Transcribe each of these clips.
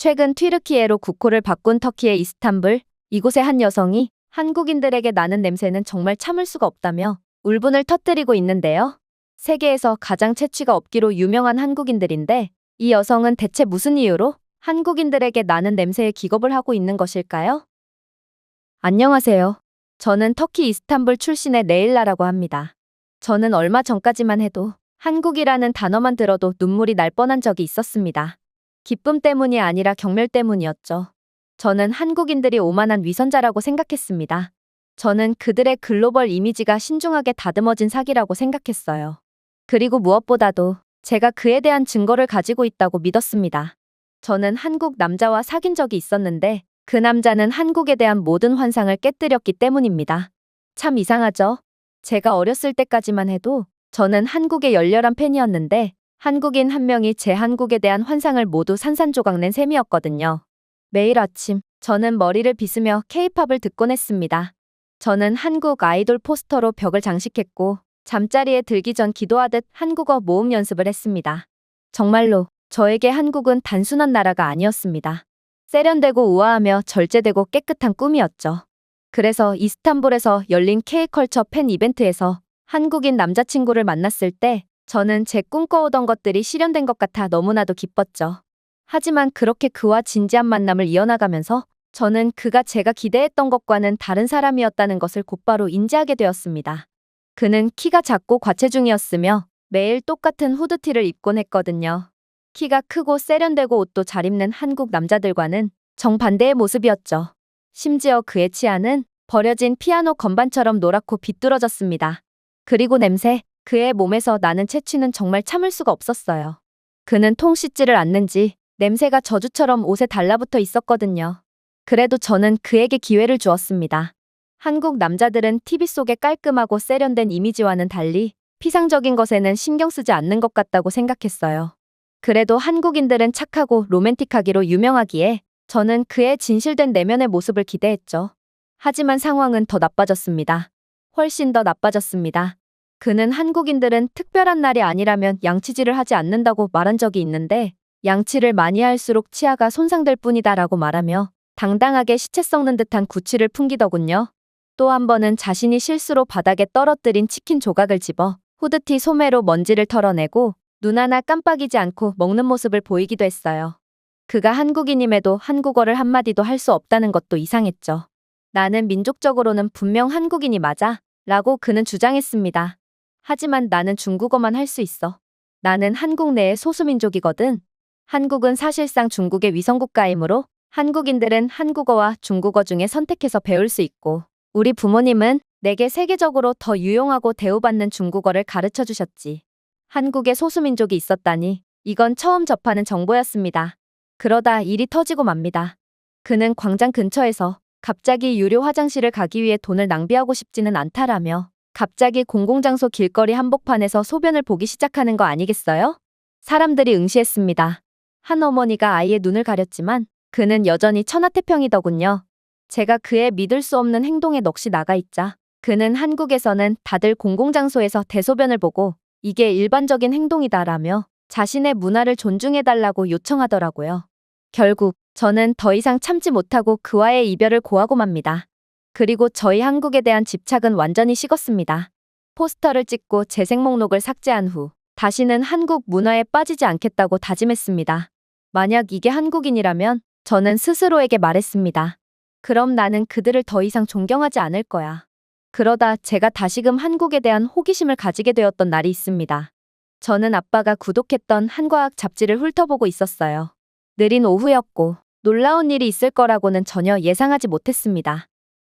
최근 튀르키예로 국호를 바꾼 터키의 이스탄불, 이곳의 한 여성이 한국인들에게 나는 냄새는 정말 참을 수가 없다며 울분을 터뜨리고 있는데요. 세계에서 가장 체취가 없기로 유명한 한국인들인데 이 여성은 대체 무슨 이유로 한국인들에게 나는 냄새에 기겁을 하고 있는 것일까요? 안녕하세요. 저는 터키 이스탄불 출신의 레일라라고 합니다. 저는 얼마 전까지만 해도 한국이라는 단어만 들어도 눈물이 날 뻔한 적이 있었습니다. 기쁨 때문이 아니라 경멸 때문이었죠. 저는 한국인들이 오만한 위선자라고 생각했습니다. 저는 그들의 글로벌 이미지가 신중하게 다듬어진 사기라고 생각했어요. 그리고 무엇보다도 제가 그에 대한 증거를 가지고 있다고 믿었습니다. 저는 한국 남자와 사귄 적이 있었는데 그 남자는 한국에 대한 모든 환상을 깨뜨렸기 때문입니다. 참 이상하죠? 제가 어렸을 때까지만 해도 저는 한국의 열렬한 팬이었는데 한국인 한 명이 제 한국에 대한 환상을 모두 산산조각 낸 셈이었거든요. 매일 아침 저는 머리를 빗으며 K-팝을 듣곤 했습니다. 저는 한국 아이돌 포스터로 벽을 장식했고 잠자리에 들기 전 기도하듯 한국어 모음 연습을 했습니다. 정말로 저에게 한국은 단순한 나라가 아니었습니다. 세련되고 우아하며 절제되고 깨끗한 꿈이었죠. 그래서 이스탄불에서 열린 K컬처 팬 이벤트에서 한국인 남자친구를 만났을 때 저는 제 꿈꿔오던 것들이 실현된 것 같아 너무나도 기뻤죠. 하지만 그렇게 그와 진지한 만남을 이어나가면서 저는 그가 제가 기대했던 것과는 다른 사람이었다는 것을 곧바로 인지하게 되었습니다. 그는 키가 작고 과체중이었으며 매일 똑같은 후드티를 입곤 했거든요. 키가 크고 세련되고 옷도 잘 입는 한국 남자들과는 정반대의 모습이었죠. 심지어 그의 치아는 버려진 피아노 건반처럼 노랗고 비뚤어졌습니다. 그리고 냄새, 그의 몸에서 나는 채취는 정말 참을 수가 없었어요. 그는 통 씻지를 않는지 냄새가 저주처럼 옷에 달라붙어 있었거든요. 그래도 저는 그에게 기회를 주었습니다. 한국 남자들은 TV 속의 깔끔하고 세련된 이미지와는 달리 피상적인 것에는 신경 쓰지 않는 것 같다고 생각했어요. 그래도 한국인들은 착하고 로맨틱하기로 유명하기에 저는 그의 진실된 내면의 모습을 기대했죠. 하지만 상황은 더 나빠졌습니다. 훨씬 더 나빠졌습니다. 그는 한국인들은 특별한 날이 아니라면 양치질을 하지 않는다고 말한 적이 있는데 양치를 많이 할수록 치아가 손상될 뿐이다라고 말하며 당당하게 시체 썩는 듯한 구취를 풍기더군요. 또 한 번은 자신이 실수로 바닥에 떨어뜨린 치킨 조각을 집어 후드티 소매로 먼지를 털어내고 눈 하나 깜빡이지 않고 먹는 모습을 보이기도 했어요. 그가 한국인임에도 한국어를 한마디도 할 수 없다는 것도 이상했죠. 나는 민족적으로는 분명 한국인이 맞아 라고 그는 주장했습니다. 하지만 나는 중국어만 할 수 있어. 나는 한국 내의 소수민족이거든. 한국은 사실상 중국의 위성국가이므로 한국인들은 한국어와 중국어 중에 선택해서 배울 수 있고 우리 부모님은 내게 세계적으로 더 유용하고 대우받는 중국어를 가르쳐 주셨지. 한국에 소수민족이 있었다니 이건 처음 접하는 정보였습니다. 그러다 일이 터지고 맙니다. 그는 광장 근처에서 갑자기 유료 화장실을 가기 위해 돈을 낭비하고 싶지는 않다라며 갑자기 공공장소 길거리 한복판에서 소변을 보기 시작하는 거 아니겠어요? 사람들이 응시했습니다. 한 어머니가 아이의 눈을 가렸지만 그는 여전히 천하태평이더군요. 제가 그의 믿을 수 없는 행동에 넋이 나가 있자 그는 한국에서는 다들 공공장소에서 대소변을 보고 이게 일반적인 행동이다라며 자신의 문화를 존중해달라고 요청하더라고요. 결국 저는 더 이상 참지 못하고 그와의 이별을 고하고 맙니다. 그리고 저희 한국에 대한 집착은 완전히 식었습니다. 포스터를 찍고 재생 목록을 삭제한 후 다시는 한국 문화에 빠지지 않겠다고 다짐했습니다. 만약 이게 한국인이라면 저는 스스로에게 말했습니다. 그럼 나는 그들을 더 이상 존경하지 않을 거야. 그러다 제가 다시금 한국에 대한 호기심을 가지게 되었던 날이 있습니다. 저는 아빠가 구독했던 한과학 잡지를 훑어보고 있었어요. 느린 오후였고 놀라운 일이 있을 거라고는 전혀 예상하지 못했습니다.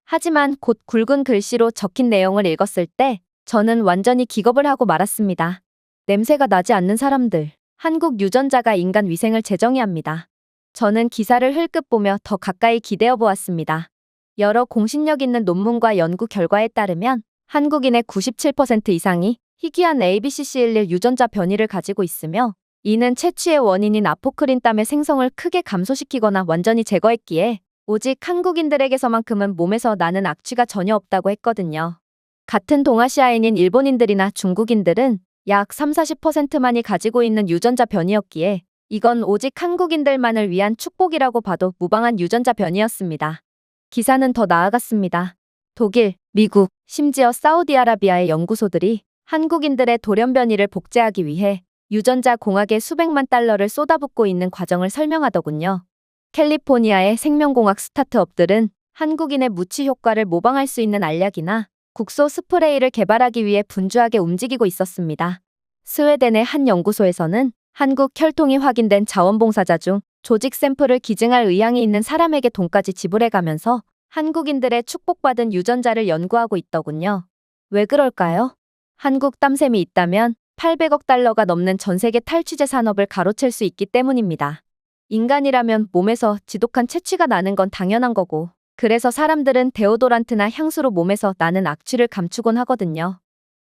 하지만 곧 굵은 글씨로 적힌 내용을 읽었을 때 저는 완전히 기겁을 하고 말았습니다. 냄새가 나지 않는 사람들, 한국 유전자가 인간 위생을 재정의합니다. 저는 기사를 흘끗 보며 더 가까이 기대어 보았습니다. 여러 공신력 있는 논문과 연구 결과에 따르면 한국인의 97% 이상이 희귀한 ABCC11 유전자 변이를 가지고 있으며 이는 채취의 원인인 아포크린땀의 생성을 크게 감소시키거나 완전히 제거했기에 오직 한국인들에게서만큼은 몸에서 나는 악취가 전혀 없다고 했거든요. 같은 동아시아인인 일본인들이나 중국인들은 약 30-40%만이 가지고 있는 유전자 변이였기에 이건 오직 한국인들만을 위한 축복이라고 봐도 무방한 유전자 변이였습니다. 기사는 더 나아갔습니다. 독일, 미국, 심지어 사우디아라비아의 연구소들이 한국인들의 돌연 변이를 복제하기 위해 유전자 공학에 수백만 달러를 쏟아붓고 있는 과정을 설명하더군요. 캘리포니아의 생명공학 스타트업들은 한국인의 무치 효과를 모방할 수 있는 알약이나 국소 스프레이를 개발하기 위해 분주하게 움직이고 있었습니다. 스웨덴의 한 연구소에서는 한국 혈통이 확인된 자원봉사자 중 조직 샘플을 기증할 의향이 있는 사람에게 돈까지 지불해가면서 한국인들의 축복받은 유전자를 연구하고 있더군요. 왜 그럴까요? 한국 땀샘이 있다면 800억 달러가 넘는 전 세계 탈취제 산업을 가로챌 수 있기 때문입니다. 인간이라면 몸에서 지독한 채취가 나는 건 당연한 거고, 그래서 사람들은 데오도란트나 향수로 몸에서 나는 악취를 감추곤 하거든요.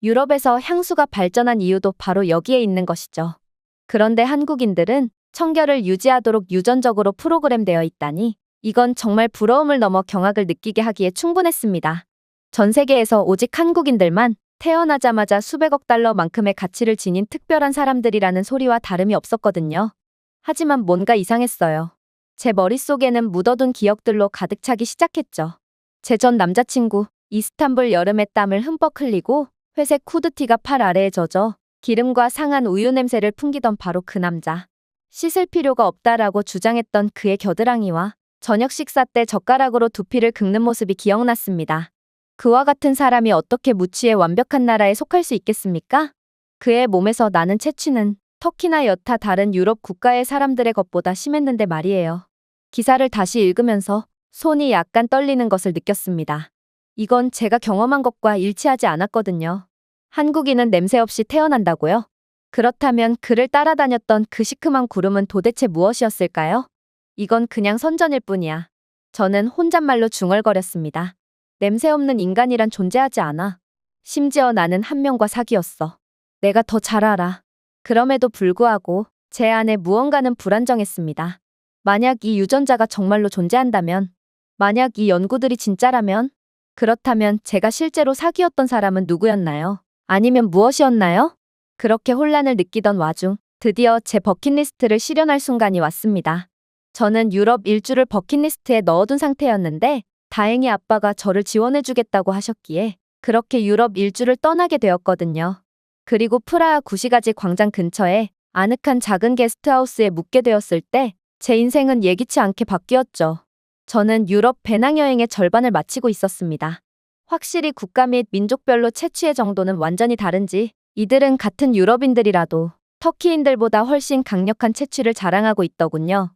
유럽에서 향수가 발전한 이유도 바로 여기에 있는 것이죠. 그런데 한국인들은 청결을 유지하도록 유전적으로 프로그램되어 있다니, 이건 정말 부러움을 넘어 경악을 느끼게 하기에 충분했습니다. 전 세계에서 오직 한국인들만 태어나자마자 수백억 달러만큼의 가치를 지닌 특별한 사람들이라는 소리와 다름이 없었거든요. 하지만 뭔가 이상했어요. 제 머릿속에는 묻어둔 기억들로 가득 차기 시작했죠. 제 전 남자친구, 이스탄불 여름의 땀을 흠뻑 흘리고 회색 후드티가 팔 아래에 젖어 기름과 상한 우유 냄새를 풍기던 바로 그 남자. 씻을 필요가 없다라고 주장했던 그의 겨드랑이와 저녁 식사 때 젓가락으로 두피를 긁는 모습이 기억났습니다. 그와 같은 사람이 어떻게 무치의 완벽한 나라에 속할 수 있겠습니까? 그의 몸에서 나는 채취는 터키나 여타 다른 유럽 국가의 사람들의 것보다 심했는데 말이에요. 기사를 다시 읽으면서 손이 약간 떨리는 것을 느꼈습니다. 이건 제가 경험한 것과 일치하지 않았거든요. 한국인은 냄새 없이 태어난다고요? 그렇다면 그를 따라다녔던 그 시큼한 구름은 도대체 무엇이었을까요? 이건 그냥 선전일 뿐이야. 저는 혼잣말로 중얼거렸습니다. 냄새 없는 인간이란 존재하지 않아. 심지어 나는 한 명과 사귀었어. 내가 더 잘 알아. 그럼에도 불구하고 제 안에 무언가는 불안정했습니다. 만약 이 유전자가 정말로 존재한다면, 만약 이 연구들이 진짜라면, 그렇다면 제가 실제로 사귀었던 사람은 누구였나요? 아니면 무엇이었나요? 그렇게 혼란을 느끼던 와중 드디어 제 버킷리스트를 실현할 순간이 왔습니다. 저는 유럽 일주를 버킷리스트에 넣어둔 상태였는데 다행히 아빠가 저를 지원해주겠다고 하셨기에 그렇게 유럽 일주를 떠나게 되었거든요. 그리고 프라하 구시가지 광장 근처에 아늑한 작은 게스트하우스에 묵게 되었을 때 제 인생은 예기치 않게 바뀌었죠. 저는 유럽 배낭여행의 절반을 마치고 있었습니다. 확실히 국가 및 민족별로 채취의 정도는 완전히 다른지 이들은 같은 유럽인들이라도 터키인들보다 훨씬 강력한 채취를 자랑하고 있더군요.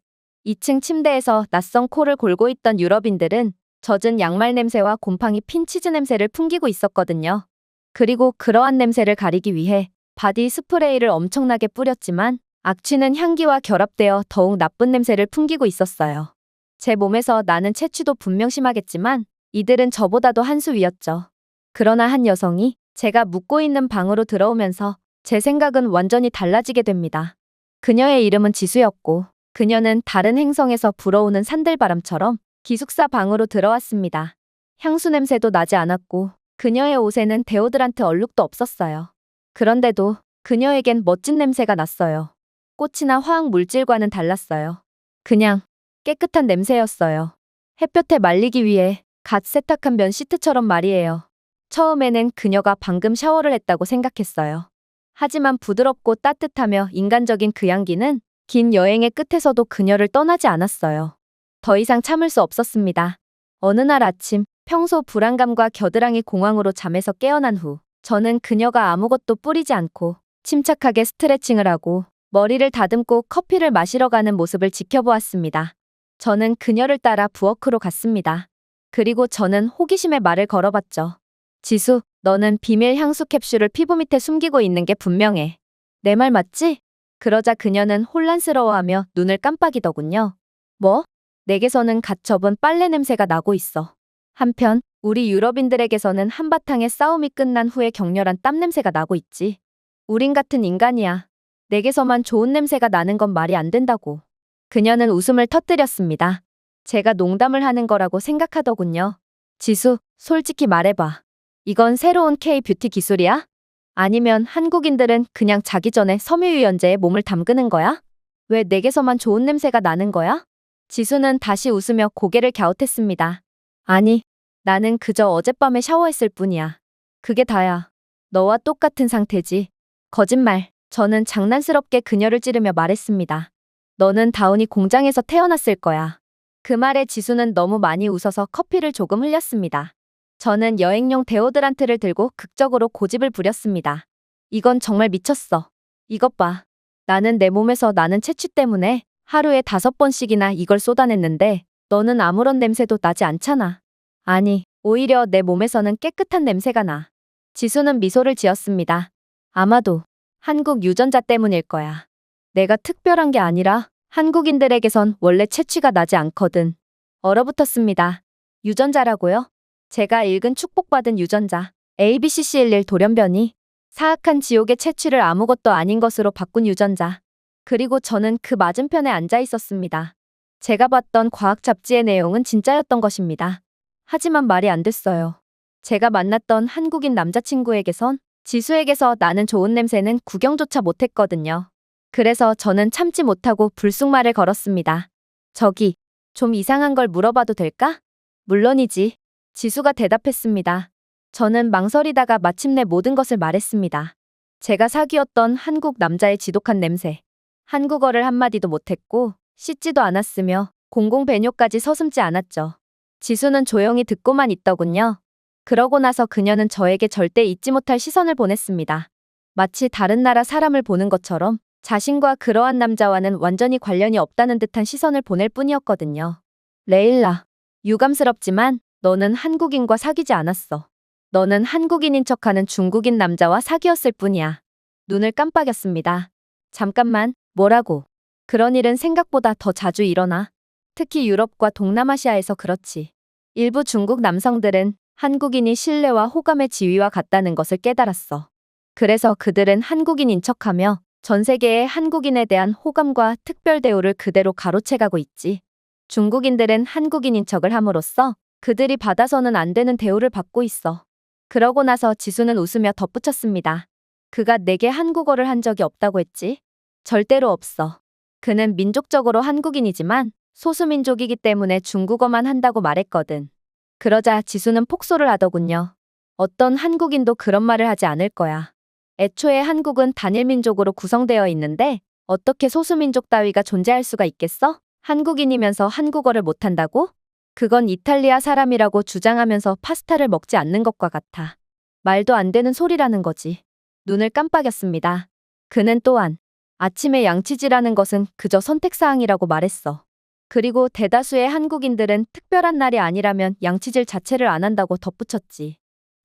2층 침대에서 낯선 코를 골고 있던 유럽인들은 젖은 양말 냄새와 곰팡이 핀 치즈 냄새를 풍기고 있었거든요. 그리고 그러한 냄새를 가리기 위해 바디 스프레이를 엄청나게 뿌렸지만 악취는 향기와 결합되어 더욱 나쁜 냄새를 풍기고 있었어요. 제 몸에서 나는 채취도 분명 심하겠지만 이들은 저보다도 한 수 위였죠. 그러나 한 여성이 제가 묵고 있는 방으로 들어오면서 제 생각은 완전히 달라지게 됩니다. 그녀의 이름은 지수였고 그녀는 다른 행성에서 불어오는 산들바람처럼 기숙사 방으로 들어왔습니다. 향수 냄새도 나지 않았고 그녀의 옷에는 데오드란트 얼룩도 없었어요. 그런데도 그녀에겐 멋진 냄새가 났어요. 꽃이나 화학 물질과는 달랐어요. 그냥 깨끗한 냄새였어요. 햇볕에 말리기 위해 갓 세탁한 면 시트처럼 말이에요. 처음에는 그녀가 방금 샤워를 했다고 생각했어요. 하지만 부드럽고 따뜻하며 인간적인 그 향기는 긴 여행의 끝에서도 그녀를 떠나지 않았어요. 더 이상 참을 수 없었습니다. 어느 날 아침, 평소 불안감과 겨드랑이 공황으로 잠에서 깨어난 후 저는 그녀가 아무것도 뿌리지 않고 침착하게 스트레칭을 하고 머리를 다듬고 커피를 마시러 가는 모습을 지켜보았습니다. 저는 그녀를 따라 부엌으로 갔습니다. 그리고 저는 호기심에 말을 걸어봤죠. 지수, 너는 비밀 향수 캡슐을 피부 밑에 숨기고 있는 게 분명해. 내 말 맞지? 그러자 그녀는 혼란스러워하며 눈을 깜빡이더군요. 뭐? 내게서는 갓 접은 빨래 냄새가 나고 있어. 한편 우리 유럽인들에게서는 한바탕의 싸움이 끝난 후에 격렬한 땀 냄새가 나고 있지. 우린 같은 인간이야. 내게서만 좋은 냄새가 나는 건 말이 안 된다고. 그녀는 웃음을 터뜨렸습니다. 제가 농담을 하는 거라고 생각하더군요. 지수, 솔직히 말해봐. 이건 새로운 K-뷰티 기술이야? 아니면 한국인들은 그냥 자기 전에 섬유유연제에 몸을 담그는 거야? 왜 내게서만 좋은 냄새가 나는 거야? 지수는 다시 웃으며 고개를 갸웃했습니다. 아니, 나는 그저 어젯밤에 샤워했을 뿐이야. 그게 다야. 너와 똑같은 상태지. 거짓말. 저는 장난스럽게 그녀를 찌르며 말했습니다. 너는 다운이 공장에서 태어났을 거야. 그 말에 지수는 너무 많이 웃어서 커피를 조금 흘렸습니다. 저는 여행용 데오드란트를 들고 극적으로 고집을 부렸습니다. 이건 정말 미쳤어. 이것 봐. 나는 내 몸에서 나는 채취 때문에 하루에 5번씩이나 이걸 쏟아냈는데 너는 아무런 냄새도 나지 않잖아. 아니, 오히려 내 몸에서는 깨끗한 냄새가 나. 지수는 미소를 지었습니다. 아마도 한국 유전자 때문일 거야. 내가 특별한 게 아니라 한국인들에게선 원래 채취가 나지 않거든. 얼어붙었습니다. 유전자라고요? 제가 읽은 축복받은 유전자 ABCC11 돌연변이 사악한 지옥의 채취를 아무것도 아닌 것으로 바꾼 유전자. 그리고 저는 그 맞은편에 앉아 있었습니다. 제가 봤던 과학 잡지의 내용은 진짜였던 것입니다. 하지만 말이 안 됐어요. 제가 만났던 한국인 남자친구에게선 지수에게서 나는 좋은 냄새는 구경조차 못했거든요. 그래서 저는 참지 못하고 불쑥말을 걸었습니다. 저기, 좀 이상한 걸 물어봐도 될까? 물론이지. 지수가 대답했습니다. 저는 망설이다가 마침내 모든 것을 말했습니다. 제가 사귀었던 한국 남자의 지독한 냄새. 한국어를 한마디도 못했고 씻지도 않았으며 공공배뇨까지 서슴지 않았죠. 지수는 조용히 듣고만 있더군요. 그러고 나서 그녀는 저에게 절대 잊지 못할 시선을 보냈습니다. 마치 다른 나라 사람을 보는 것처럼 자신과 그러한 남자와는 완전히 관련이 없다는 듯한 시선을 보낼 뿐이었거든요. 레일라, 유감스럽지만 너는 한국인과 사귀지 않았어. 너는 한국인인 척하는 중국인 남자와 사귀었을 뿐이야. 눈을 깜빡였습니다. 잠깐만, 뭐라고? 그런 일은 생각보다 더 자주 일어나. 특히 유럽과 동남아시아에서 그렇지. 일부 중국 남성들은 한국인이 신뢰와 호감의 지위와 같다는 것을 깨달았어. 그래서 그들은 한국인인 척하며 전 세계의 한국인에 대한 호감과 특별 대우를 그대로 가로채가고 있지. 중국인들은 한국인인 척을 함으로써 그들이 받아서는 안 되는 대우를 받고 있어. 그러고 나서 지수는 웃으며 덧붙였습니다. 그가 내게 한국어를 한 적이 없다고 했지? 절대로 없어. 그는 민족적으로 한국인이지만 소수민족이기 때문에 중국어만 한다고 말했거든. 그러자 지수는 폭소를 하더군요. 어떤 한국인도 그런 말을 하지 않을 거야. 애초에 한국은 단일민족으로 구성되어 있는데 어떻게 소수민족 따위가 존재할 수가 있겠어? 한국인이면서 한국어를 못한다고? 그건 이탈리아 사람이라고 주장하면서 파스타를 먹지 않는 것과 같아. 말도 안 되는 소리라는 거지. 눈을 깜빡였습니다. 그는 또한 아침에 양치질하는 것은 그저 선택사항이라고 말했어. 그리고 대다수의 한국인들은 특별한 날이 아니라면 양치질 자체를 안 한다고 덧붙였지.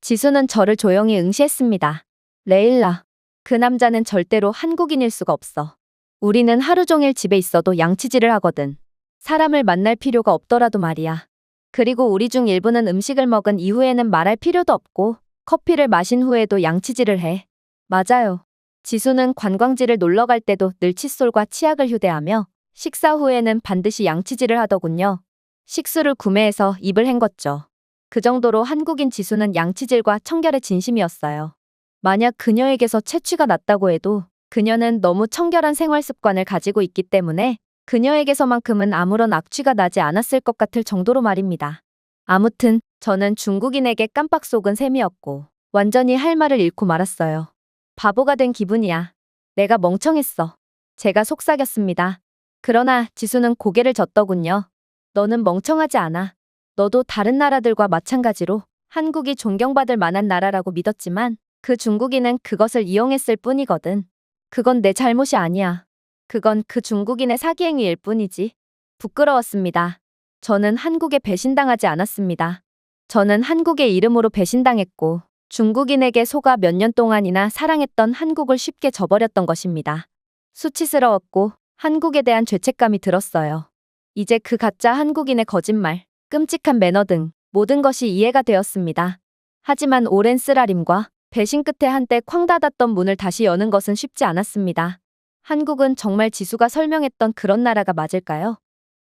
지수는 저를 조용히 응시했습니다. 레일라, 그 남자는 절대로 한국인일 수가 없어. 우리는 하루 종일 집에 있어도 양치질을 하거든. 사람을 만날 필요가 없더라도 말이야. 그리고 우리 중 일부는 음식을 먹은 이후에는 말할 필요도 없고 커피를 마신 후에도 양치질을 해. 맞아요. 지수는 관광지를 놀러 갈 때도 늘 칫솔과 치약을 휴대하며 식사 후에는 반드시 양치질을 하더군요. 식수를 구매해서 입을 헹궜죠. 그 정도로 한국인 지수는 양치질과 청결의 진심이었어요. 만약 그녀에게서 채취가 났다고 해도 그녀는 너무 청결한 생활 습관을 가지고 있기 때문에 그녀에게서만큼은 아무런 악취가 나지 않았을 것 같을 정도로 말입니다. 아무튼 저는 중국인에게 깜빡 속은 셈이었고 완전히 할 말을 잃고 말았어요. 바보가 된 기분이야. 내가 멍청했어. 제가 속삭였습니다. 그러나 지수는 고개를 젓더군요. 너는 멍청하지 않아. 너도 다른 나라들과 마찬가지로 한국이 존경받을 만한 나라라고 믿었지만 그 중국인은 그것을 이용했을 뿐이거든. 그건 내 잘못이 아니야. 그건 그 중국인의 사기행위일 뿐이지. 부끄러웠습니다. 저는 한국에 배신당하지 않았습니다. 저는 한국의 이름으로 배신당했고 중국인에게 속아 몇 년 동안이나 사랑했던 한국을 쉽게 저버렸던 것입니다. 수치스러웠고 한국에 대한 죄책감이 들었어요. 이제 그 가짜 한국인의 거짓말, 끔찍한 매너 등 모든 것이 이해가 되었습니다. 하지만 오랜 쓰라림과 배신 끝에 한때 쾅 닫았던 문을 다시 여는 것은 쉽지 않았습니다. 한국은 정말 지수가 설명했던 그런 나라가 맞을까요?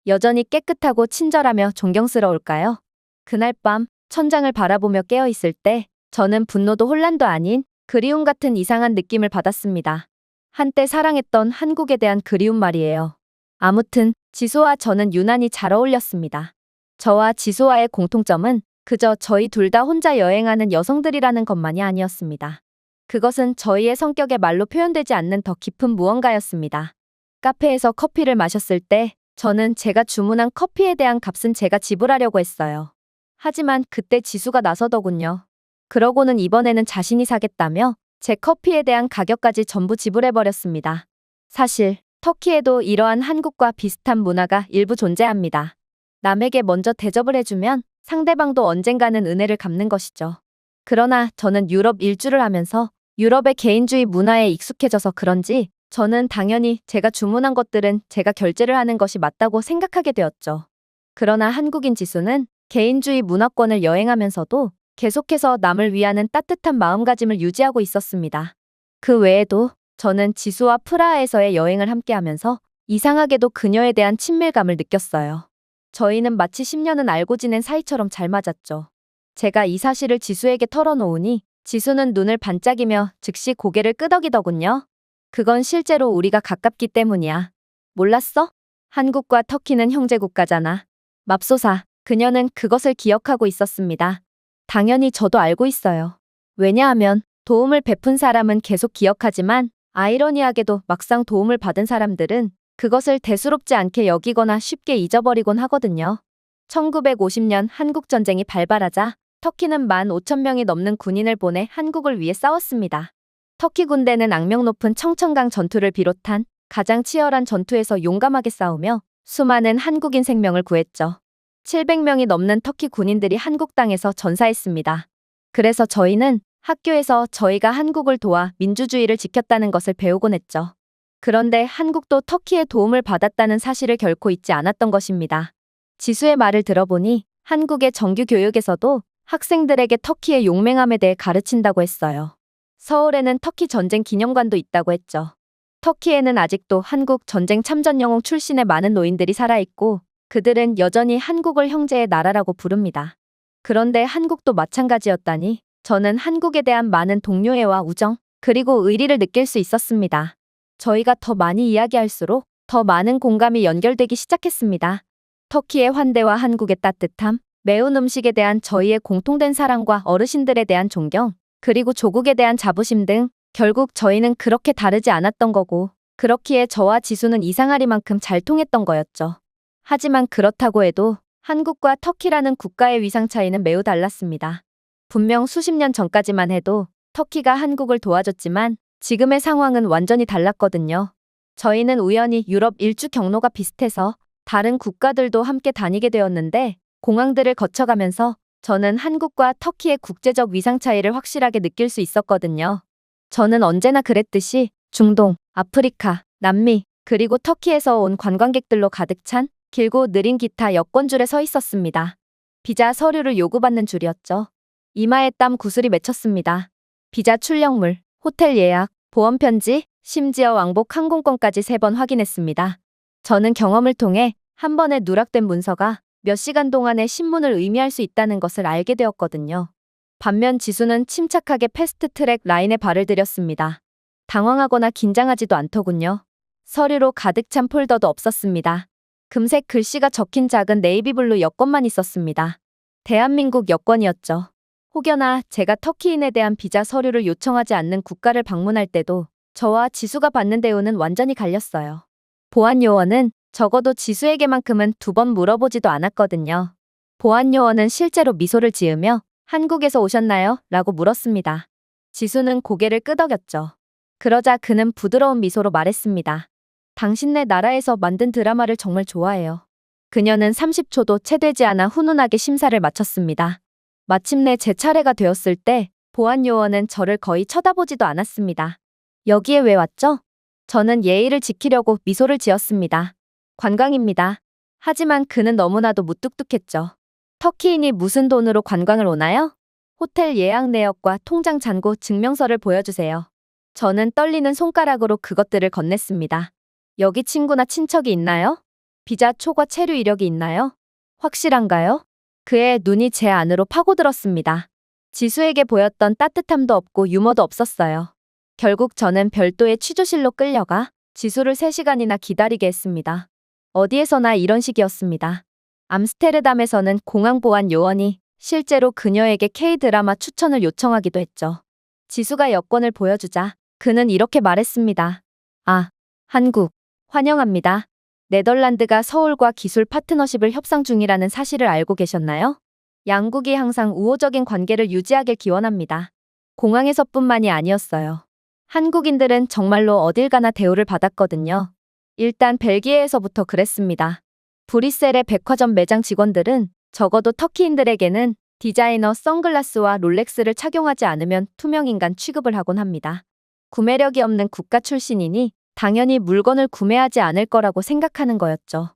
여전히 깨끗하고 친절하며 존경스러울까요? 그날 밤 천장을 바라보며 깨어있을 때 저는 분노도 혼란도 아닌 그리움 같은 이상한 느낌을 받았습니다. 한때 사랑했던 한국에 대한 그리움 말이에요. 아무튼 지수와 저는 유난히 잘 어울렸습니다. 저와 지수와의 공통점은 그저 저희 둘 다 혼자 여행하는 여성들이라는 것만이 아니었습니다. 그것은 저희의 성격에 말로 표현되지 않는 더 깊은 무언가였습니다. 카페에서 커피를 마셨을 때 저는 제가 주문한 커피에 대한 값은 제가 지불하려고 했어요. 하지만 그때 지수가 나서더군요. 그러고는 이번에는 자신이 사겠다며 제 커피에 대한 가격까지 전부 지불해버렸습니다. 사실 터키에도 이러한 한국과 비슷한 문화가 일부 존재합니다. 남에게 먼저 대접을 해주면 상대방도 언젠가는 은혜를 갚는 것이죠. 그러나 저는 유럽 일주를 하면서 유럽의 개인주의 문화에 익숙해져서 그런지 저는 당연히 제가 주문한 것들은 제가 결제를 하는 것이 맞다고 생각하게 되었죠. 그러나 한국인 지수는 개인주의 문화권을 여행하면서도 계속해서 남을 위하는 따뜻한 마음가짐을 유지하고 있었습니다. 그 외에도 저는 지수와 프라하에서의 여행을 함께하면서 이상하게도 그녀에 대한 친밀감을 느꼈어요. 저희는 마치 10년은 알고 지낸 사이처럼 잘 맞았죠. 제가 이 사실을 지수에게 털어놓으니 지수는 눈을 반짝이며 즉시 고개를 끄덕이더군요. 그건 실제로 우리가 가깝기 때문이야. 몰랐어? 한국과 터키는 형제국가잖아. 맙소사, 그녀는 그것을 기억하고 있었습니다. 당연히 저도 알고 있어요. 왜냐하면 도움을 베푼 사람은 계속 기억하지만 아이러니하게도 막상 도움을 받은 사람들은 그것을 대수롭지 않게 여기거나 쉽게 잊어버리곤 하거든요. 1950년 한국전쟁이 발발하자 터키는 15,000명이 넘는 군인을 보내 한국을 위해 싸웠습니다. 터키 군대는 악명 높은 청천강 전투를 비롯한 가장 치열한 전투에서 용감하게 싸우며 수많은 한국인 생명을 구했죠. 700명이 넘는 터키 군인들이 한국 땅에서 전사했습니다. 그래서 저희는 학교에서 저희가 한국을 도와 민주주의를 지켰다는 것을 배우곤 했죠. 그런데 한국도 터키의 도움을 받았다는 사실을 결코 잊지 않았던 것입니다. 지수의 말을 들어보니 한국의 정규 교육에서도 학생들에게 터키의 용맹함에 대해 가르친다고 했어요. 서울에는 터키 전쟁 기념관도 있다고 했죠. 터키에는 아직도 한국 전쟁 참전 영웅 출신의 많은 노인들이 살아있고 그들은 여전히 한국을 형제의 나라라고 부릅니다. 그런데 한국도 마찬가지였다니 저는 한국에 대한 많은 동료애와 우정, 그리고 의리를 느낄 수 있었습니다. 저희가 더 많이 이야기할수록 더 많은 공감이 연결되기 시작했습니다. 터키의 환대와 한국의 따뜻함, 매운 음식에 대한 저희의 공통된 사랑과 어르신들에 대한 존경, 그리고 조국에 대한 자부심 등 결국 저희는 그렇게 다르지 않았던 거고 그렇기에 저와 지수는 이상하리만큼 잘 통했던 거였죠. 하지만 그렇다고 해도 한국과 터키라는 국가의 위상 차이는 매우 달랐습니다. 분명 수십 년 전까지만 해도 터키가 한국을 도와줬지만 지금의 상황은 완전히 달랐거든요. 저희는 우연히 유럽 일주 경로가 비슷해서 다른 국가들도 함께 다니게 되었는데 공항들을 거쳐가면서 저는 한국과 터키의 국제적 위상 차이를 확실하게 느낄 수 있었거든요. 저는 언제나 그랬듯이 중동, 아프리카, 남미, 그리고 터키에서 온 관광객들로 가득 찬 길고 느린 기타 여권줄에 서 있었습니다. 비자 서류를 요구받는 줄이었죠. 이마에 땀 구슬이 맺혔습니다. 비자 출력물, 호텔 예약, 보험 편지, 심지어 왕복 항공권까지 3번 확인했습니다. 저는 경험을 통해 한 번에 누락된 문서가 몇 시간 동안의 신문을 의미할 수 있다는 것을 알게 되었거든요. 반면 지수는 침착하게 패스트트랙 라인에 발을 들였습니다. 당황하거나 긴장하지도 않더군요. 서류로 가득 찬 폴더도 없었습니다. 금색 글씨가 적힌 작은 네이비블루 여권만 있었습니다. 대한민국 여권이었죠. 혹여나 제가 터키인에 대한 비자 서류를 요청하지 않는 국가를 방문할 때도 저와 지수가 받는 대우는 완전히 갈렸어요. 보안 요원은 적어도 지수에게만큼은 2번 물어보지도 않았거든요. 보안 요원은 실제로 미소를 지으며 한국에서 오셨나요? 라고 물었습니다. 지수는 고개를 끄덕였죠. 그러자 그는 부드러운 미소로 말했습니다. 당신네 나라에서 만든 드라마를 정말 좋아해요. 그녀는 30초도 채 되지 않아 훈훈하게 심사를 마쳤습니다. 마침내 제 차례가 되었을 때 보안 요원은 저를 거의 쳐다보지도 않았습니다. 여기에 왜 왔죠? 저는 예의를 지키려고 미소를 지었습니다. 관광입니다. 하지만 그는 너무나도 무뚝뚝했죠. 터키인이 무슨 돈으로 관광을 오나요? 호텔 예약 내역과 통장 잔고 증명서를 보여주세요. 저는 떨리는 손가락으로 그것들을 건넸습니다. 여기 친구나 친척이 있나요? 비자 초과 체류 이력이 있나요? 확실한가요? 그의 눈이 제 안으로 파고들었습니다. 지수에게 보였던 따뜻함도 없고 유머도 없었어요. 결국 저는 별도의 취조실로 끌려가 지수를 3시간이나 기다리게 했습니다. 어디에서나 이런 식이었습니다. 암스테르담에서는 공항 보안 요원이 실제로 그녀에게 K-드라마 추천을 요청하기도 했죠. 지수가 여권을 보여주자 그는 이렇게 말했습니다. 아, 한국, 환영합니다. 네덜란드가 서울과 기술 파트너십을 협상 중이라는 사실을 알고 계셨나요? 양국이 항상 우호적인 관계를 유지하길 기원합니다. 공항에서뿐만이 아니었어요. 한국인들은 정말로 어딜 가나 대우를 받았거든요. 일단 벨기에에서부터 그랬습니다. 브뤼셀의 백화점 매장 직원들은 적어도 터키인들에게는 디자이너 선글라스와 롤렉스를 착용하지 않으면 투명인간 취급을 하곤 합니다. 구매력이 없는 국가 출신이니 당연히 물건을 구매하지 않을 거라고 생각하는 거였죠.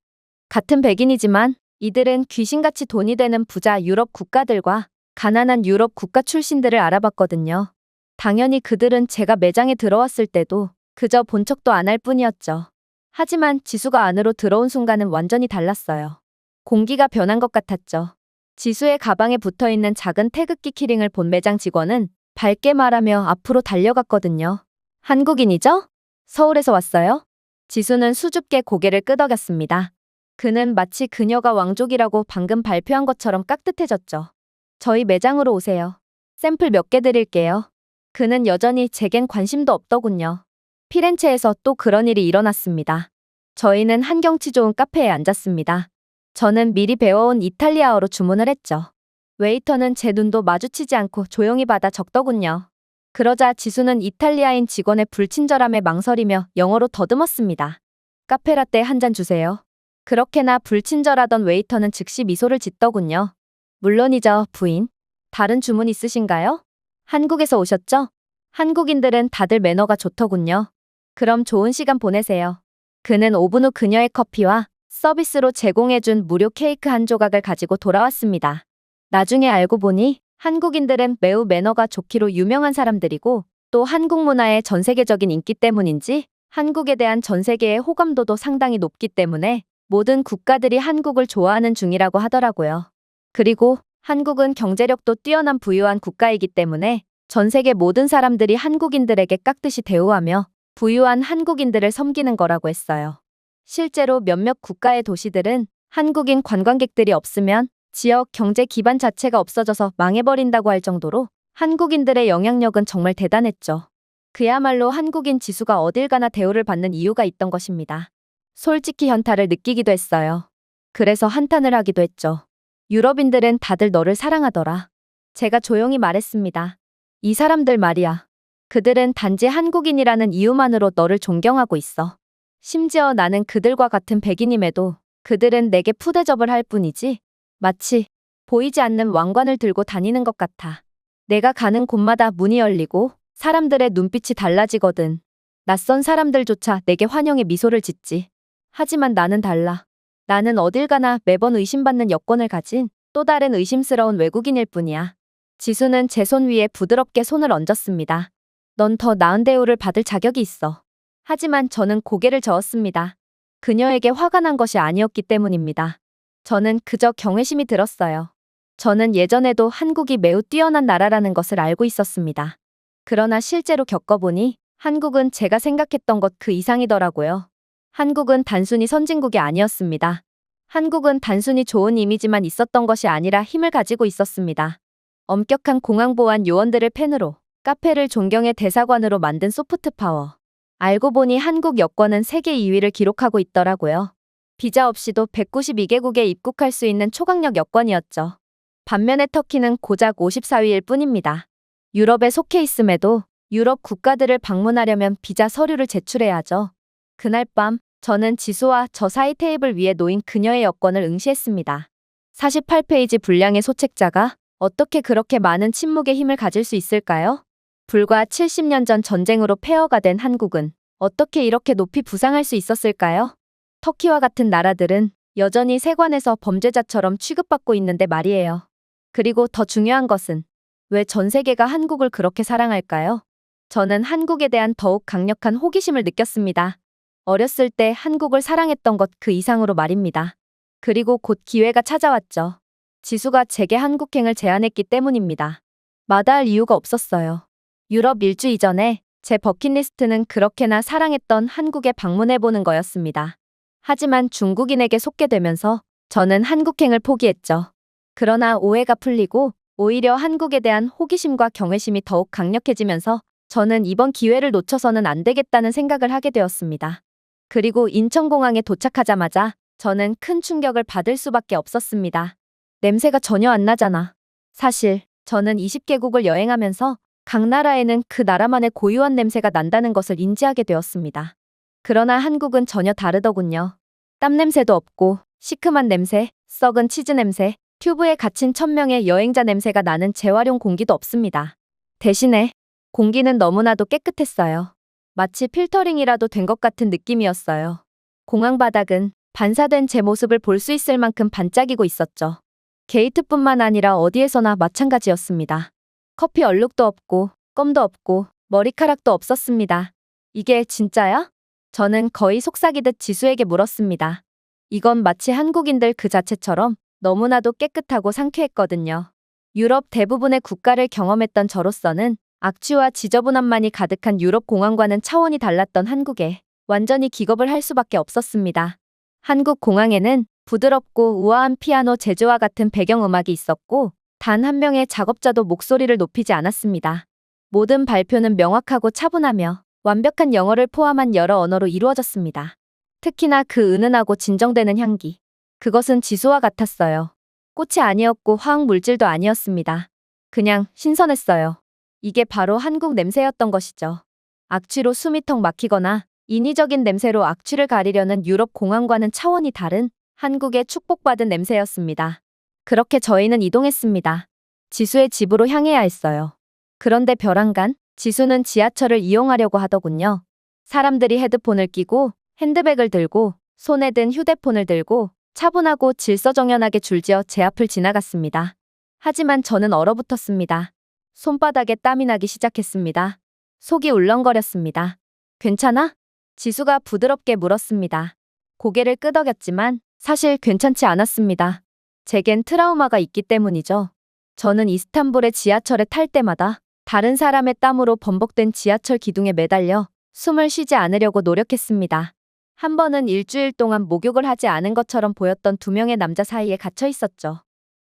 같은 백인이지만 이들은 귀신같이 돈이 되는 부자 유럽 국가들과 가난한 유럽 국가 출신들을 알아봤거든요. 당연히 그들은 제가 매장에 들어왔을 때도 그저 본 척도 안 할 뿐이었죠. 하지만 지수가 안으로 들어온 순간은 완전히 달랐어요. 공기가 변한 것 같았죠. 지수의 가방에 붙어있는 작은 태극기 키링을 본 매장 직원은 밝게 말하며 앞으로 달려갔거든요. 한국인이죠? 서울에서 왔어요? 지수는 수줍게 고개를 끄덕였습니다. 그는 마치 그녀가 왕족이라고 방금 발표한 것처럼 깍듯해졌죠. 저희 매장으로 오세요. 샘플 몇 개 드릴게요. 그는 여전히 제겐 관심도 없더군요. 피렌체에서 또 그런 일이 일어났습니다. 저희는 한경치 좋은 카페에 앉았습니다. 저는 미리 배워온 이탈리아어로 주문을 했죠. 웨이터는 제 눈도 마주치지 않고 조용히 받아 적더군요. 그러자 지수는 이탈리아인 직원의 불친절함에 망설이며 영어로 더듬었습니다. 카페라떼 한 잔 주세요. 그렇게나 불친절하던 웨이터는 즉시 미소를 짓더군요. 물론이죠, 부인. 다른 주문 있으신가요? 한국에서 오셨죠? 한국인들은 다들 매너가 좋더군요. 그럼 좋은 시간 보내세요. 그는 5분 후 그녀의 커피와 서비스로 제공해준 무료 케이크 한 조각을 가지고 돌아왔습니다. 나중에 알고 보니 한국인들은 매우 매너가 좋기로 유명한 사람들이고 또 한국 문화의 전 세계적인 인기 때문인지 한국에 대한 전 세계의 호감도도 상당히 높기 때문에 모든 국가들이 한국을 좋아하는 중이라고 하더라고요. 그리고 한국은 경제력도 뛰어난 부유한 국가이기 때문에 전 세계 모든 사람들이 한국인들에게 깍듯이 대우하며 부유한 한국인들을 섬기는 거라고 했어요. 실제로 몇몇 국가의 도시들은 한국인 관광객들이 없으면 지역 경제 기반 자체가 없어져서 망해버린다고 할 정도로 한국인들의 영향력은 정말 대단했죠. 그야말로 한국인 지수가 어딜 가나 대우를 받는 이유가 있던 것입니다. 솔직히 현타를 느끼기도 했어요. 그래서 한탄을 하기도 했죠. 유럽인들은 다들 너를 사랑하더라. 제가 조용히 말했습니다. 이 사람들 말이야. 그들은 단지 한국인이라는 이유만으로 너를 존경하고 있어. 심지어 나는 그들과 같은 백인임에도 그들은 내게 푸대접을 할 뿐이지 마치 보이지 않는 왕관을 들고 다니는 것 같아. 내가 가는 곳마다 문이 열리고 사람들의 눈빛이 달라지거든. 낯선 사람들조차 내게 환영의 미소를 짓지. 하지만 나는 달라. 나는 어딜 가나 매번 의심받는 여권을 가진 또 다른 의심스러운 외국인일 뿐이야. 지수는 제 손 위에 부드럽게 손을 얹었습니다. 넌 더 나은 대우를 받을 자격이 있어. 하지만 저는 고개를 저었습니다. 그녀에게 화가 난 것이 아니었기 때문입니다. 저는 그저 경외심이 들었어요. 저는 예전에도 한국이 매우 뛰어난 나라라는 것을 알고 있었습니다. 그러나 실제로 겪어보니 한국은 제가 생각했던 것 그 이상이더라고요. 한국은 단순히 선진국이 아니었습니다. 한국은 단순히 좋은 이미지만 있었던 것이 아니라 힘을 가지고 있었습니다. 엄격한 공항 보안 요원들을 팬으로 카페를 존경의 대사관으로 만든 소프트 파워. 알고 보니 한국 여권은 세계 2위를 기록하고 있더라고요. 비자 없이도 192개국에 입국할 수 있는 초강력 여권이었죠. 반면에 터키는 고작 54위일 뿐입니다. 유럽에 속해 있음에도 유럽 국가들을 방문하려면 비자 서류를 제출해야 하죠. 그날 밤 저는 지수와 저 사이 테이블 위에 놓인 그녀의 여권을 응시했습니다. 48페이지 분량의 소책자가 어떻게 그렇게 많은 침묵의 힘을 가질 수 있을까요? 불과 70년 전 전쟁으로 폐허가 된 한국은 어떻게 이렇게 높이 부상할 수 있었을까요? 터키와 같은 나라들은 여전히 세관에서 범죄자처럼 취급받고 있는데 말이에요. 그리고 더 중요한 것은 왜 전 세계가 한국을 그렇게 사랑할까요? 저는 한국에 대한 더욱 강력한 호기심을 느꼈습니다. 어렸을 때 한국을 사랑했던 것 그 이상으로 말입니다. 그리고 곧 기회가 찾아왔죠. 지수가 제게 한국행을 제안했기 때문입니다. 마다할 이유가 없었어요. 유럽 일주 이전에 제 버킷리스트는 그렇게나 사랑했던 한국에 방문해보는 거였습니다. 하지만 중국인에게 속게 되면서 저는 한국행을 포기했죠. 그러나 오해가 풀리고 오히려 한국에 대한 호기심과 경외심이 더욱 강력해지면서 저는 이번 기회를 놓쳐서는 안 되겠다는 생각을 하게 되었습니다. 그리고 인천공항에 도착하자마자 저는 큰 충격을 받을 수밖에 없었습니다. 냄새가 전혀 안 나잖아. 사실 저는 20개국을 여행하면서 각 나라에는 그 나라만의 고유한 냄새가 난다는 것을 인지하게 되었습니다. 그러나 한국은 전혀 다르더군요. 땀 냄새도 없고 시큼한 냄새, 썩은 치즈 냄새, 튜브에 갇힌 1000명의 여행자 냄새가 나는 재활용 공기도 없습니다. 대신에 공기는 너무나도 깨끗했어요. 마치 필터링이라도 된 것 같은 느낌이었어요. 공항 바닥은 반사된 제 모습을 볼 수 있을 만큼 반짝이고 있었죠. 게이트뿐만 아니라 어디에서나 마찬가지였습니다. 커피 얼룩도 없고 껌도 없고 머리카락도 없었습니다. 이게 진짜야? 저는 거의 속삭이듯 지수에게 물었습니다. 이건 마치 한국인들 그 자체처럼 너무나도 깨끗하고 상쾌했거든요. 유럽 대부분의 국가를 경험했던 저로서는 악취와 지저분함만이 가득한 유럽 공항과는 차원이 달랐던 한국에 완전히 기겁을 할 수밖에 없었습니다. 한국 공항에는 부드럽고 우아한 피아노 제조와 같은 배경음악이 있었고 단 한 명의 작업자도 목소리를 높이지 않았습니다. 모든 발표는 명확하고 차분하며 완벽한 영어를 포함한 여러 언어로 이루어졌습니다. 특히나 그 은은하고 진정되는 향기. 그것은 지수와 같았어요. 꽃이 아니었고 화학 물질도 아니었습니다. 그냥 신선했어요. 이게 바로 한국 냄새였던 것이죠. 악취로 숨이 턱 막히거나 인위적인 냄새로 악취를 가리려는 유럽 공항과는 차원이 다른 한국의 축복받은 냄새였습니다. 그렇게 저희는 이동했습니다. 지수의 집으로 향해야 했어요. 그런데 벼랑간 지수는 지하철을 이용하려고 하더군요. 사람들이 헤드폰을 끼고 핸드백을 들고 손에 든 휴대폰을 들고 차분하고 질서정연하게 줄지어 제 앞을 지나갔습니다. 하지만 저는 얼어붙었습니다. 손바닥에 땀이 나기 시작했습니다. 속이 울렁거렸습니다. 괜찮아? 지수가 부드럽게 물었습니다. 고개를 끄덕였지만 사실 괜찮지 않았습니다. 제겐 트라우마가 있기 때문이죠. 저는 이스탄불의 지하철에 탈 때마다 다른 사람의 땀으로 범벅된 지하철 기둥에 매달려 숨을 쉬지 않으려고 노력했습니다. 한 번은 일주일 동안 목욕을 하지 않은 것처럼 보였던 2명의 남자 사이에 갇혀 있었죠.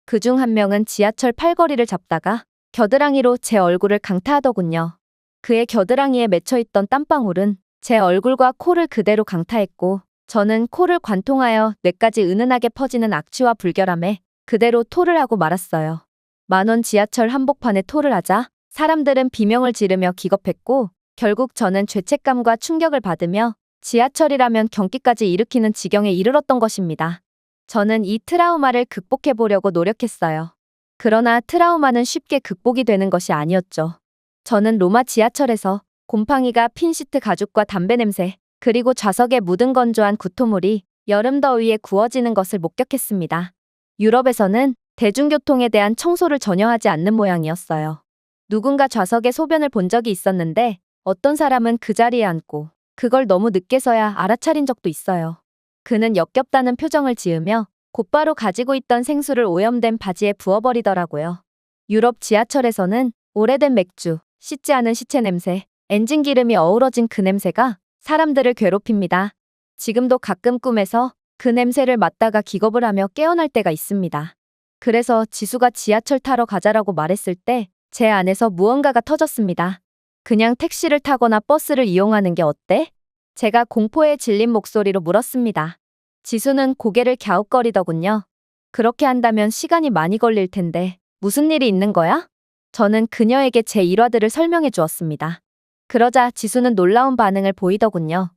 그중 한 명은 지하철 팔걸이를 잡다가 겨드랑이로 제 얼굴을 강타하더군요. 그의 겨드랑이에 맺혀있던 땀방울은 제 얼굴과 코를 그대로 강타했고 저는 코를 관통하여 뇌까지 은은하게 퍼지는 악취와 불결함에 그대로 토를 하고 말았어요. 10,000원 지하철 한복판에 토를 하자 사람들은 비명을 지르며 기겁했고 결국 저는 죄책감과 충격을 받으며 지하철이라면 경기까지 일으키는 지경에 이르렀던 것입니다. 저는 이 트라우마를 극복해보려고 노력했어요. 그러나 트라우마는 쉽게 극복이 되는 것이 아니었죠. 저는 로마 지하철에서 곰팡이가 핀 시트 가죽과 담배 냄새, 그리고 좌석에 묻은 건조한 구토물이 여름 더위에 구워지는 것을 목격했습니다. 유럽에서는 대중교통에 대한 청소를 전혀 하지 않는 모양이었어요. 누군가 좌석에 소변을 본 적이 있었는데 어떤 사람은 그 자리에 앉고 그걸 너무 늦게서야 알아차린 적도 있어요. 그는 역겹다는 표정을 지으며 곧바로 가지고 있던 생수를 오염된 바지에 부어버리더라고요. 유럽 지하철에서는 오래된 맥주, 씻지 않은 시체 냄새, 엔진 기름이 어우러진 그 냄새가 사람들을 괴롭힙니다. 지금도 가끔 꿈에서 그 냄새를 맡다가 기겁을 하며 깨어날 때가 있습니다. 그래서 지수가 지하철 타러 가자라고 말했을 때 제 안에서 무언가가 터졌습니다. 그냥 택시를 타거나 버스를 이용하는 게 어때? 제가 공포에 질린 목소리로 물었습니다. 지수는 고개를 갸웃거리더군요. 그렇게 한다면 시간이 많이 걸릴 텐데 무슨 일이 있는 거야? 저는 그녀에게 제 일화들을 설명해 주었습니다. 그러자 지수는 놀라운 반응을 보이더군요.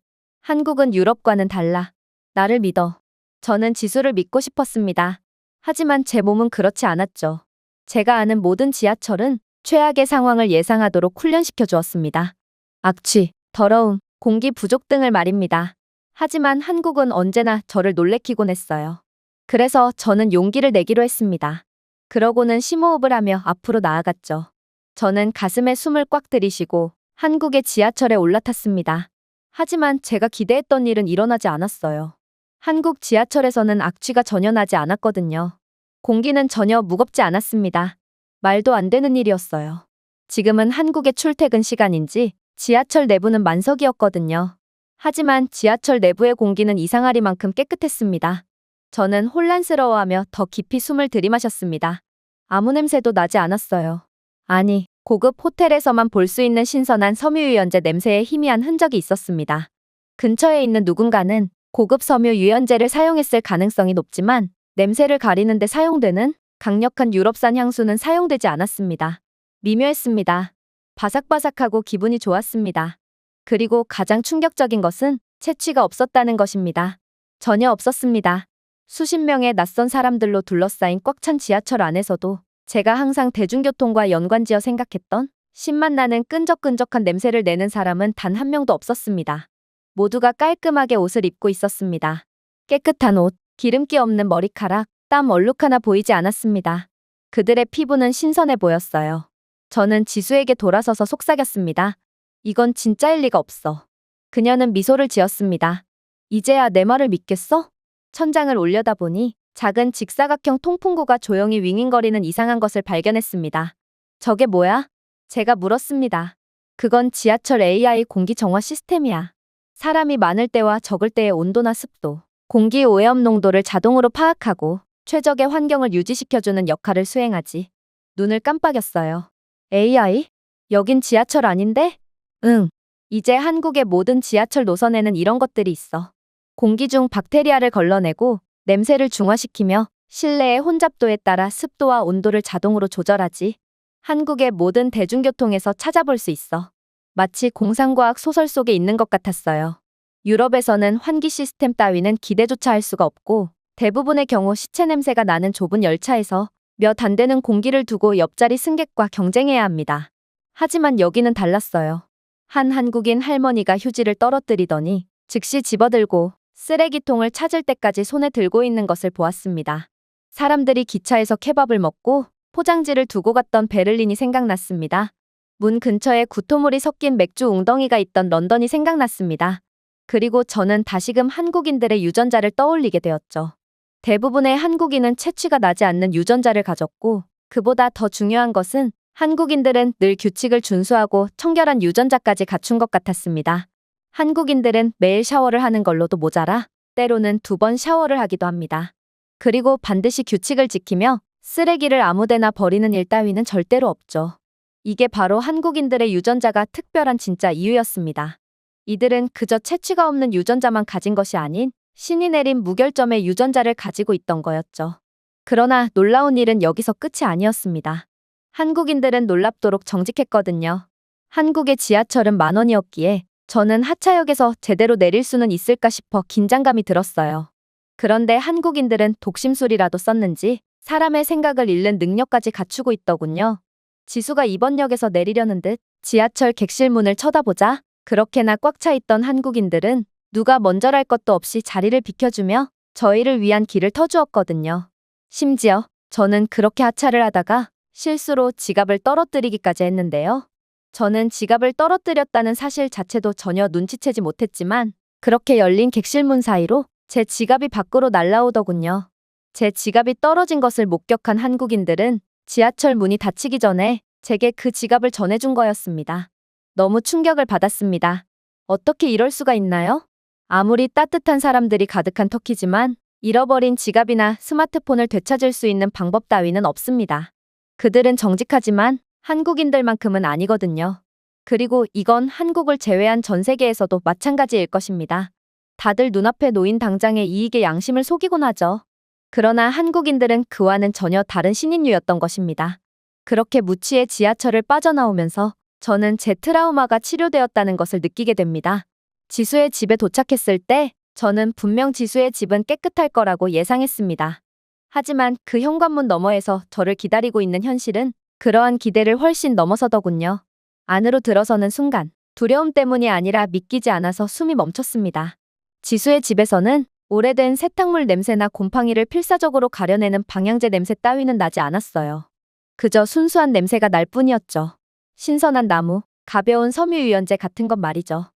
한국은 유럽과는 달라. 나를 믿어. 저는 지수를 믿고 싶었습니다. 하지만 제 몸은 그렇지 않았죠. 제가 아는 모든 지하철은 최악의 상황을 예상하도록 훈련시켜 주었습니다. 악취, 더러움, 공기 부족 등을 말입니다. 하지만 한국은 언제나 저를 놀래키곤 했어요. 그래서 저는 용기를 내기로 했습니다. 그러고는 심호흡을 하며 앞으로 나아갔죠. 저는 가슴에 숨을 꽉 들이쉬고 한국의 지하철에 올라탔습니다. 하지만 제가 기대했던 일은 일어나지 않았어요. 한국 지하철에서는 악취가 전혀 나지 않았거든요. 공기는 전혀 무겁지 않았습니다. 말도 안 되는 일이었어요. 지금은 한국의 출퇴근 시간인지 지하철 내부는 만석이었거든요. 하지만 지하철 내부의 공기는 이상하리만큼 깨끗했습니다. 저는 혼란스러워하며 더 깊이 숨을 들이마셨습니다. 아무 냄새도 나지 않았어요. 아니, 고급 호텔에서만 볼 수 있는 신선한 섬유유연제 냄새에 희미한 흔적이 있었습니다. 근처에 있는 누군가는 고급 섬유유연제를 사용했을 가능성이 높지만 냄새를 가리는 데 사용되는 강력한 유럽산 향수는 사용되지 않았습니다. 미묘했습니다. 바삭바삭하고 기분이 좋았습니다. 그리고 가장 충격적인 것은 채취가 없었다는 것입니다. 전혀 없었습니다. 수십 명의 낯선 사람들로 둘러싸인 꽉 찬 지하철 안에서도 제가 항상 대중교통과 연관지어 생각했던 신맛 나는 끈적끈적한 냄새를 내는 사람은 단 한 명도 없었습니다. 모두가 깔끔하게 옷을 입고 있었습니다. 깨끗한 옷, 기름기 없는 머리카락, 땀 얼룩 하나 보이지 않았습니다. 그들의 피부는 신선해 보였어요. 저는 지수에게 돌아서서 속삭였습니다. 이건 진짜일 리가 없어. 그녀는 미소를 지었습니다. 이제야 내 말을 믿겠어? 천장을 올려다보니 작은 직사각형 통풍구가 조용히 윙윙거리는 이상한 것을 발견했습니다. 저게 뭐야? 제가 물었습니다. 그건 지하철 AI 공기 정화 시스템이야. 사람이 많을 때와 적을 때의 온도나 습도, 공기 오염 농도를 자동으로 파악하고 최적의 환경을 유지시켜주는 역할을 수행하지. 눈을 깜빡였어요. AI? 여긴 지하철 아닌데? 응. 이제 한국의 모든 지하철 노선에는 이런 것들이 있어. 공기 중 박테리아를 걸러내고 냄새를 중화시키며 실내의 혼잡도에 따라 습도와 온도를 자동으로 조절하지. 한국의 모든 대중교통에서 찾아볼 수 있어. 마치 공상과학 소설 속에 있는 것 같았어요. 유럽에서는 환기 시스템 따위는 기대조차 할 수가 없고 대부분의 경우 시체 냄새가 나는 좁은 열차에서 몇 안 되는 공기를 두고 옆자리 승객과 경쟁해야 합니다. 하지만 여기는 달랐어요. 한 한국인 할머니가 휴지를 떨어뜨리더니 즉시 집어들고 쓰레기통을 찾을 때까지 손에 들고 있는 것을 보았습니다. 사람들이 기차에서 케밥을 먹고 포장지를 두고 갔던 베를린이 생각났습니다. 문 근처에 구토물이 섞인 맥주 웅덩이가 있던 런던이 생각났습니다. 그리고 저는 다시금 한국인들의 유전자를 떠올리게 되었죠. 대부분의 한국인은 채취가 나지 않는 유전자를 가졌고 그보다 더 중요한 것은 한국인들은 늘 규칙을 준수하고 청결한 유전자까지 갖춘 것 같았습니다. 한국인들은 매일 샤워를 하는 걸로도 모자라 때로는 2번 샤워를 하기도 합니다. 그리고 반드시 규칙을 지키며 쓰레기를 아무데나 버리는 일 따위는 절대로 없죠. 이게 바로 한국인들의 유전자가 특별한 진짜 이유였습니다. 이들은 그저 채취가 없는 유전자만 가진 것이 아닌 신이 내린 무결점의 유전자를 가지고 있던 거였죠. 그러나 놀라운 일은 여기서 끝이 아니었습니다. 한국인들은 놀랍도록 정직했거든요. 한국의 지하철은 10,000원이었기에 저는 하차역에서 제대로 내릴 수는 있을까 싶어 긴장감이 들었어요. 그런데 한국인들은 독심술이라도 썼는지 사람의 생각을 읽는 능력까지 갖추고 있더군요. 지수가 이번 역에서 내리려는 듯 지하철 객실 문을 쳐다보자 그렇게나 꽉 차 있던 한국인들은 누가 먼저랄 것도 없이 자리를 비켜주며 저희를 위한 길을 터주었거든요. 심지어 저는 그렇게 하차를 하다가 실수로 지갑을 떨어뜨리기까지 했는데요. 저는 지갑을 떨어뜨렸다는 사실 자체도 전혀 눈치채지 못했지만 그렇게 열린 객실문 사이로 제 지갑이 밖으로 날아오더군요. 제 지갑이 떨어진 것을 목격한 한국인들은 지하철 문이 닫히기 전에 제게 그 지갑을 전해준 거였습니다. 너무 충격을 받았습니다. 어떻게 이럴 수가 있나요? 아무리 따뜻한 사람들이 가득한 터키지만 잃어버린 지갑이나 스마트폰을 되찾을 수 있는 방법 따위는 없습니다. 그들은 정직하지만 한국인들만큼은 아니거든요. 그리고 이건 한국을 제외한 전 세계에서도 마찬가지일 것입니다. 다들 눈앞에 놓인 당장의 이익에 양심을 속이곤 하죠. 그러나 한국인들은 그와는 전혀 다른 신인류였던 것입니다. 그렇게 무치의 지하철을 빠져나오면서 저는 제 트라우마가 치료되었다는 것을 느끼게 됩니다. 지수의 집에 도착했을 때 저는 분명 지수의 집은 깨끗할 거라고 예상했습니다. 하지만 그 현관문 너머에서 저를 기다리고 있는 현실은 그러한 기대를 훨씬 넘어서더군요. 안으로 들어서는 순간 두려움 때문이 아니라 믿기지 않아서 숨이 멈췄습니다. 지수의 집에서는 오래된 세탁물 냄새나 곰팡이를 필사적으로 가려내는 방향제 냄새 따위는 나지 않았어요. 그저 순수한 냄새가 날 뿐이었죠. 신선한 나무, 가벼운 섬유유연제 같은 것 말이죠.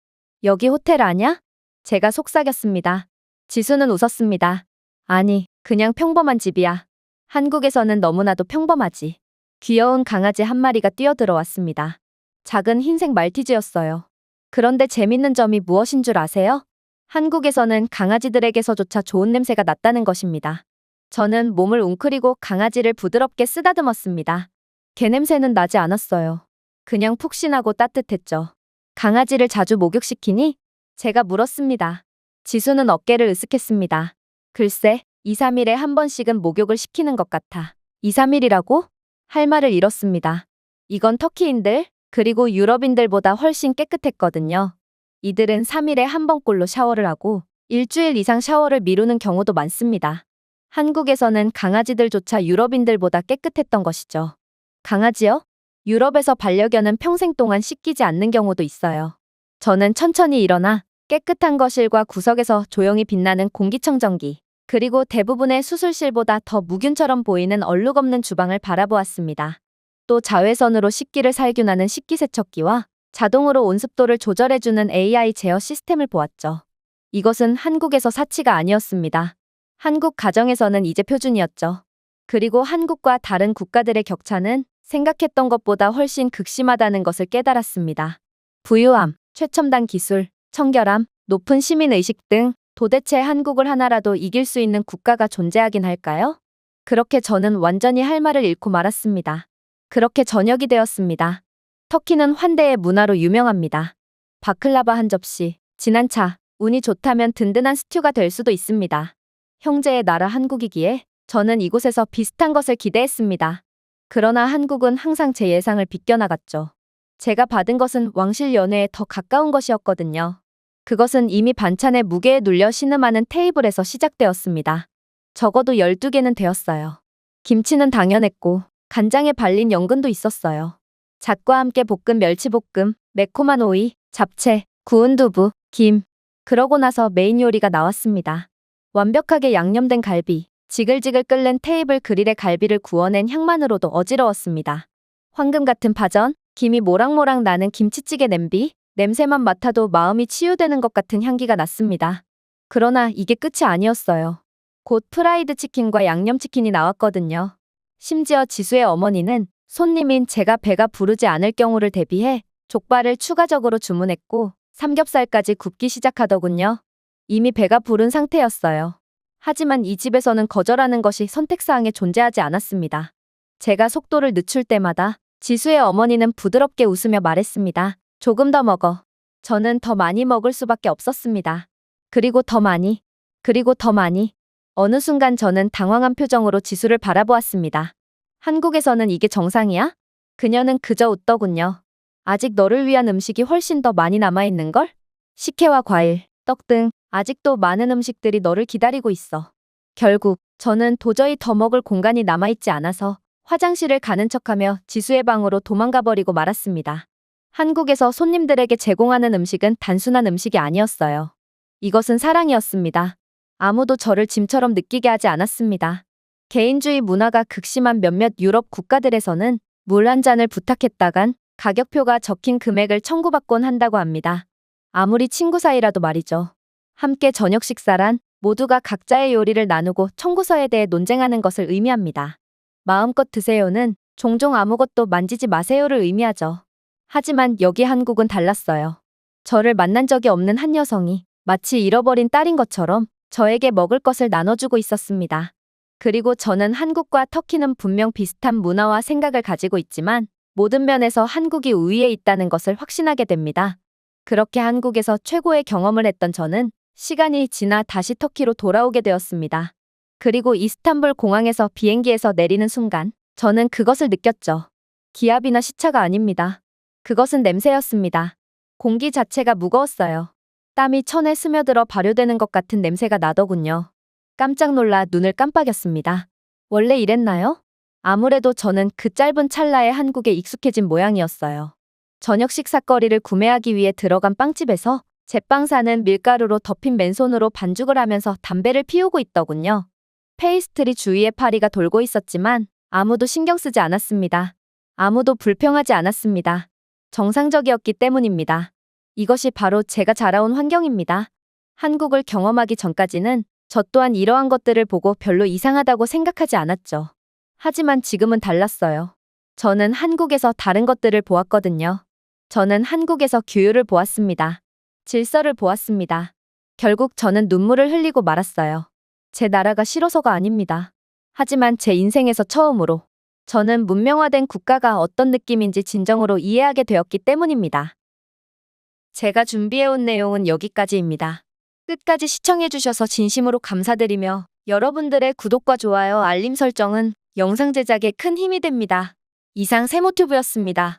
여기 호텔 아냐? 제가 속삭였습니다. 지수는 웃었습니다. 아니, 그냥 평범한 집이야. 한국에서는 너무나도 평범하지. 귀여운 강아지 한 마리가 뛰어들어왔습니다. 작은 흰색 말티즈였어요. 그런데 재밌는 점이 무엇인 줄 아세요? 한국에서는 강아지들에게서조차 좋은 냄새가 났다는 것입니다. 저는 몸을 웅크리고 강아지를 부드럽게 쓰다듬었습니다. 개 냄새는 나지 않았어요. 그냥 푹신하고 따뜻했죠. 강아지를 자주 목욕시키니? 제가 물었습니다. 지수는 어깨를 으쓱했습니다. 글쎄, 2, 3일에 한 번씩은 목욕을 시키는 것 같아. 2, 3일이라고? 할 말을 잃었습니다. 이건 터키인들, 그리고 유럽인들보다 훨씬 깨끗했거든요. 이들은 3일에 한 번꼴로 샤워를 하고 일주일 이상 샤워를 미루는 경우도 많습니다. 한국에서는 강아지들조차 유럽인들보다 깨끗했던 것이죠. 강아지요? 유럽에서 반려견은 평생 동안 씻기지 않는 경우도 있어요. 저는 천천히 일어나 깨끗한 거실과 구석에서 조용히 빛나는 공기청정기, 그리고 대부분의 수술실보다 더 무균처럼 보이는 얼룩없는 주방을 바라보았습니다. 또 자외선으로 식기를 살균하는 식기세척기와 자동으로 온습도를 조절해주는 AI 제어 시스템을 보았죠. 이것은 한국에서 사치가 아니었습니다. 한국 가정에서는 이제 표준이었죠. 그리고 한국과 다른 국가들의 격차는 생각했던 것보다 훨씬 극심하다는 것을 깨달았습니다. 부유함, 최첨단 기술, 청결함, 높은 시민의식 등 도대체 한국을 하나라도 이길 수 있는 국가가 존재하긴 할까요? 그렇게 저는 완전히 할 말을 잃고 말았습니다. 그렇게 저녁이 되었습니다. 터키는 환대의 문화로 유명합니다. 바클라바 한 접시, 진한 차, 운이 좋다면 든든한 스튜가 될 수도 있습니다. 형제의 나라 한국이기에 저는 이곳에서 비슷한 것을 기대했습니다. 그러나 한국은 항상 제 예상을 비껴나갔죠. 제가 받은 것은 왕실 연회에 더 가까운 것이었거든요. 그것은 이미 반찬의 무게에 눌려 신음하는 테이블에서 시작되었습니다. 적어도 12개는 되었어요. 김치는 당연했고 간장에 발린 연근도 있었어요. 잣과 함께 볶은 멸치볶음, 매콤한 오이, 잡채, 구운 두부, 김. 그러고 나서 메인 요리가 나왔습니다. 완벽하게 양념된 갈비, 지글지글 끓는 테이블 그릴에 갈비를 구워낸 향만으로도 어지러웠습니다. 황금 같은 파전, 김이 모락모락 나는 김치찌개 냄비, 냄새만 맡아도 마음이 치유되는 것 같은 향기가 났습니다. 그러나 이게 끝이 아니었어요. 곧 프라이드 치킨과 양념치킨이 나왔거든요. 심지어 지수의 어머니는 손님인 제가 배가 부르지 않을 경우를 대비해 족발을 추가적으로 주문했고 삼겹살까지 굽기 시작하더군요. 이미 배가 부른 상태였어요. 하지만 이 집에서는 거절하는 것이 선택사항에 존재하지 않았습니다. 제가 속도를 늦출 때마다 지수의 어머니는 부드럽게 웃으며 말했습니다. 조금 더 먹어. 저는 더 많이 먹을 수밖에 없었습니다. 그리고 더 많이. 그리고 더 많이. 어느 순간 저는 당황한 표정으로 지수를 바라보았습니다. 한국에서는 이게 정상이야? 그녀는 그저 웃더군요. 아직 너를 위한 음식이 훨씬 더 많이 남아있는걸? 식혜와 과일, 떡 등 아직도 많은 음식들이 너를 기다리고 있어. 결국 저는 도저히 더 먹을 공간이 남아있지 않아서 화장실을 가는 척하며 지수의 방으로 도망가버리고 말았습니다. 한국에서 손님들에게 제공하는 음식은 단순한 음식이 아니었어요. 이것은 사랑이었습니다. 아무도 저를 짐처럼 느끼게 하지 않았습니다. 개인주의 문화가 극심한 몇몇 유럽 국가들에서는 물 한 잔을 부탁했다간 가격표가 적힌 금액을 청구받곤 한다고 합니다. 아무리 친구 사이라도 말이죠. 함께 저녁 식사란 모두가 각자의 요리를 나누고 청구서에 대해 논쟁하는 것을 의미합니다. 마음껏 드세요는 종종 아무것도 만지지 마세요를 의미하죠. 하지만 여기 한국은 달랐어요. 저를 만난 적이 없는 한 여성이 마치 잃어버린 딸인 것처럼 저에게 먹을 것을 나눠주고 있었습니다. 그리고 저는 한국과 터키는 분명 비슷한 문화와 생각을 가지고 있지만 모든 면에서 한국이 우위에 있다는 것을 확신하게 됩니다. 그렇게 한국에서 최고의 경험을 했던 저는 시간이 지나 다시 터키로 돌아오게 되었습니다. 그리고 이스탄불 공항에서 비행기에서 내리는 순간 저는 그것을 느꼈죠. 기압이나 시차가 아닙니다. 그것은 냄새였습니다. 공기 자체가 무거웠어요. 땀이 천에 스며들어 발효되는 것 같은 냄새가 나더군요. 깜짝 놀라 눈을 깜빡였습니다. 원래 이랬나요? 아무래도 저는 그 짧은 찰나에 한국에 익숙해진 모양이었어요. 저녁 식사거리를 구매하기 위해 들어간 빵집에서 제빵사는 밀가루로 덮인 맨손으로 반죽을 하면서 담배를 피우고 있더군요. 페이스트리 주위에 파리가 돌고 있었지만 아무도 신경 쓰지 않았습니다. 아무도 불평하지 않았습니다. 정상적이었기 때문입니다. 이것이 바로 제가 자라온 환경입니다. 한국을 경험하기 전까지는 저 또한 이러한 것들을 보고 별로 이상하다고 생각하지 않았죠. 하지만 지금은 달랐어요. 저는 한국에서 다른 것들을 보았거든요. 저는 한국에서 규율을 보았습니다. 질서를 보았습니다. 결국 저는 눈물을 흘리고 말았어요. 제 나라가 싫어서가 아닙니다. 하지만 제 인생에서 처음으로 저는 문명화된 국가가 어떤 느낌인지 진정으로 이해하게 되었기 때문입니다. 제가 준비해온 내용은 여기까지입니다. 끝까지 시청해주셔서 진심으로 감사드리며 여러분들의 구독과 좋아요, 알림 설정은 영상 제작에 큰 힘이 됩니다. 이상 세모튜브였습니다.